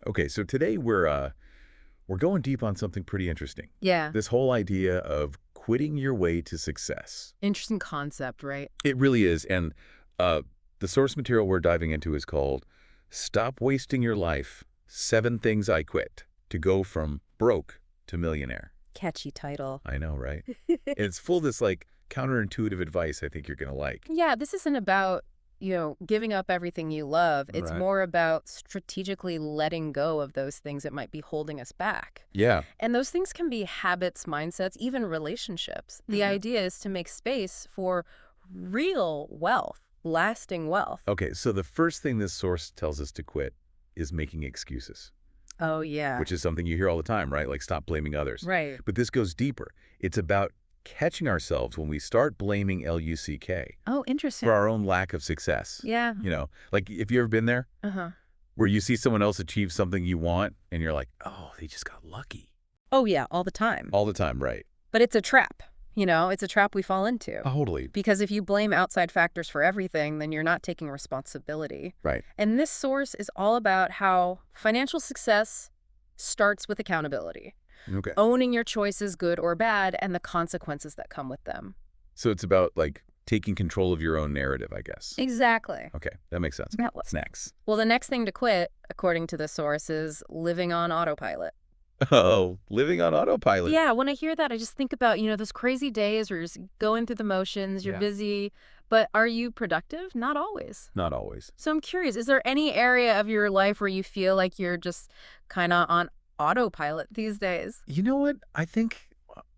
Okay, so today we're going deep on something pretty interesting. Yeah. This whole idea of quitting your way to success. Interesting concept, right? It really is. And uh, the source material we're diving into is called Stop Wasting Your Life, 7 Things I Quit to Go From Broke to Millionaire. Catchy title. I know, right? And it's full of this like counterintuitive advice I think you're going to like. Yeah, this isn't about, giving up everything you love. It's Right. more about strategically letting go of those things that might be holding us back. Yeah. And those things can be habits, mindsets, even relationships. The idea is to make space for real wealth, lasting wealth. Okay, so the first thing this source tells us to quit is making excuses, Oh, yeah. which is something you hear all the time, right? Like stop blaming others. Right. But this goes deeper. It's about catching ourselves when we start blaming LUCK Oh, interesting. for our own lack of success. Yeah. Like if you ever been there Uh-huh. where you see someone else achieve something you want and you're like, oh, they just got lucky. Oh, yeah, all the time. All the time, right? But it's a trap. It's a trap we fall into. Totally. Because if you blame outside factors for everything, then you're not taking responsibility. Right. And this source is all about how financial success starts with accountability. Okay. Owning your choices, good or bad, and the consequences that come with them. So it's about like taking control of your own narrative, I guess. Exactly. Okay, that makes sense. Yeah. What's next? Well, the next thing to quit, according to the source, is living on autopilot. Oh, living on autopilot. Yeah, when I hear that, I just think about, those crazy days where you're just going through the motions, you're Yeah. busy, but are you productive? Not always. Not always. So I'm curious, is there any area of your life where you feel like you're just kind of on autopilot these days? You know what? I think,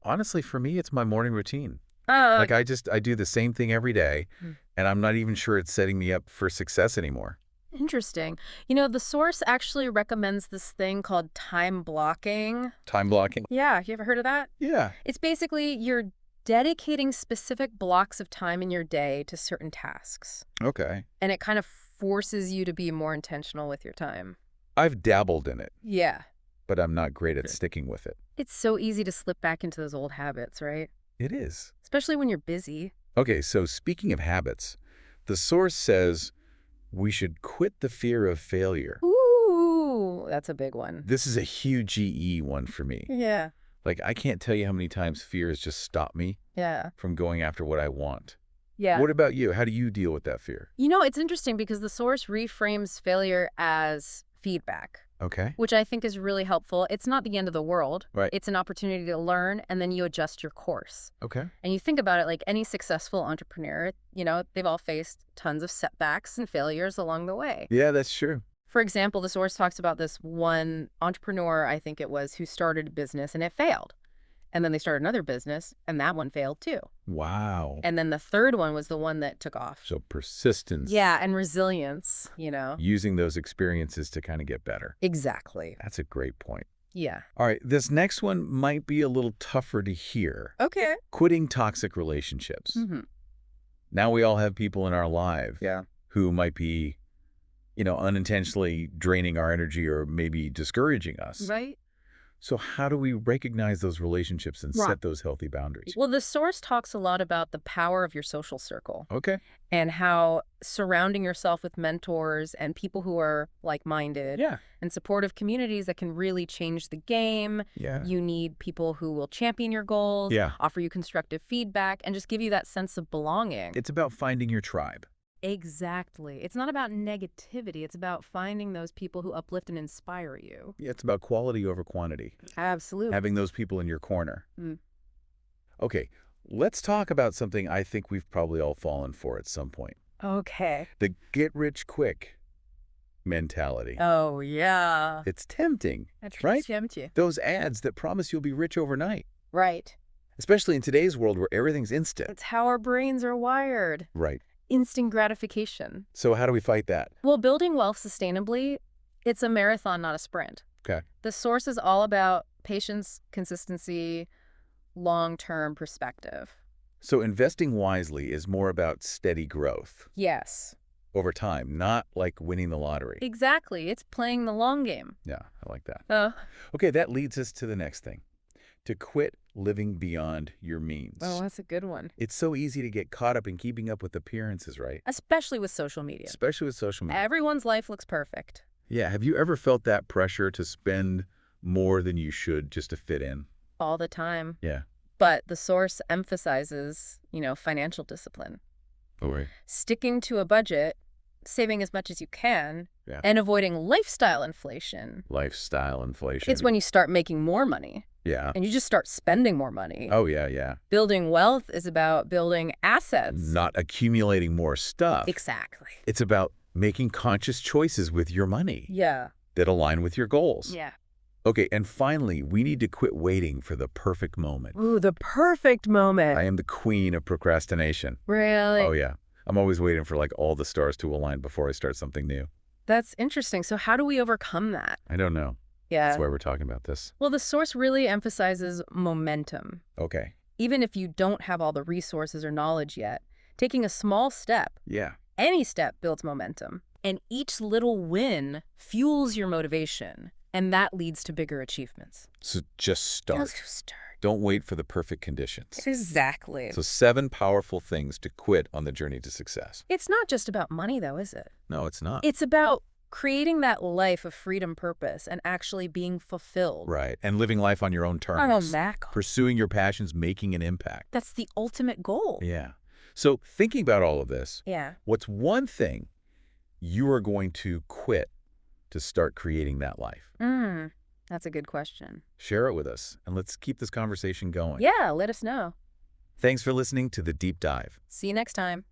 honestly, for me, it's my morning routine. Uh, Like I do the same thing every day, Hmm. and I'm not even sure it's setting me up for success anymore. Interesting. The source actually recommends this thing called time blocking. Time blocking? Yeah, you ever heard of that? Yeah. It's basically you're dedicating specific blocks of time in your day to certain tasks. Okay. And it kind of forces you to be more intentional with your time. I've dabbled in it, Yeah. but I'm not great at sticking with it. It's so easy to slip back into those old habits, right? It is. Especially when you're busy. Okay, so speaking of habits, the source says we should quit the fear of failure. Ooh, that's a big one. This is a huge GE one for me. Yeah. Like, I can't tell you how many times fear has just stopped me Yeah. from going after what I want. Yeah. What about you? How do you deal with that fear? It's interesting because the source reframes failure as feedback, Okay. which I think is really helpful. It's not the end of the world. Right. It's an opportunity to learn, and then you adjust your course. Okay. And you think about it like any successful entrepreneur, they've all faced tons of setbacks and failures along the way. Yeah, that's true. For example, the source talks about this one entrepreneur, I think it was, who started a business and it failed. And then they started another business and that one failed too. Wow. And then the third one was the one that took off. So persistence. Yeah, and resilience, Using those experiences to kind of get better. Exactly. That's a great point. Yeah. All right, this next one might be a little tougher to hear. Okay. Quitting toxic relationships. Mm-hmm. Now we all have people in our life Yeah. who might be, unintentionally draining our energy or maybe discouraging us. Right? So how do we recognize those relationships and Right. set those healthy boundaries? Well, the source talks a lot about the power of your social circle Okay. and how surrounding yourself with mentors and people who are like-minded Yeah. and supportive communities that can really change the game. Yeah. You need people who will champion your goals, Yeah. offer you constructive feedback, and just give you that sense of belonging. It's about finding your tribe. Exactly. It's not about negativity. It's about finding those people who uplift and inspire you. Yeah, it's about quality over quantity. Absolutely. Having those people in your corner. Mm. Okay, let's talk about something I think we've probably all fallen for at some point. Okay. The get-rich-quick mentality. Oh, yeah. It's tempting, That's right? tempting. Those ads that promise you'll be rich overnight. Right. Especially in today's world where everything's instant. It's how our brains are wired. Right. Instant gratification. So how do we fight that? Well, building wealth sustainably, it's a marathon, not a sprint. Okay. The source is all about patience, consistency, long-term perspective. So investing wisely is more about steady growth Yes. over time, not like winning the lottery. Exactly. It's playing the long game. Yeah, I like that. Uh, Okay, that leads us to the next thing. To quit living beyond your means. oh, that's a good one. It's so easy to get caught up in keeping up with appearances, right? Especially with social media. Especially with social media. Everyone's life looks perfect. Yeah, have you ever felt that pressure to spend more than you should just to fit in? all the time. Yeah. But the source emphasizes, financial discipline. Oh, right. Sticking to a budget, saving as much as you can, Yeah. and avoiding lifestyle inflation. Lifestyle inflation. It's when you start making more money Yeah. and you just start spending more money. Oh, yeah, yeah. Building wealth is about building assets. Not accumulating more stuff. Exactly. It's about making conscious choices with your money Yeah. that align with your goals. Yeah. Okay, and finally, we need to quit waiting for the perfect moment. Ooh, the perfect moment. I am the queen of procrastination. Really? Oh, yeah. I'm always waiting for like all the stars to align before I start something new. That's interesting. So how do we overcome that? I don't know. Yeah. That's why we're talking about this. Well, the source really emphasizes momentum. Okay. Even if you don't have all the resources or knowledge yet, taking a small step, Yeah. any step builds momentum. And each little win fuels your motivation. And that leads to bigger achievements. So just start. Just start. Don't wait for the perfect conditions. Exactly. So 7 powerful things to quit on the journey to success. It's not just about money, though, is it? No, it's not. It's about creating that life of freedom, purpose, and actually being fulfilled. Right. And living life on your own terms. Oh, Mac. Pursuing your passions, making an impact. That's the ultimate goal. Yeah. So thinking about all of this, Yeah. what's one thing you are going to quit to start creating that life? That's a good question. Share it with us, and let's keep this conversation going. Yeah, let us know. Thanks for listening to The Deep Dive. See you next time.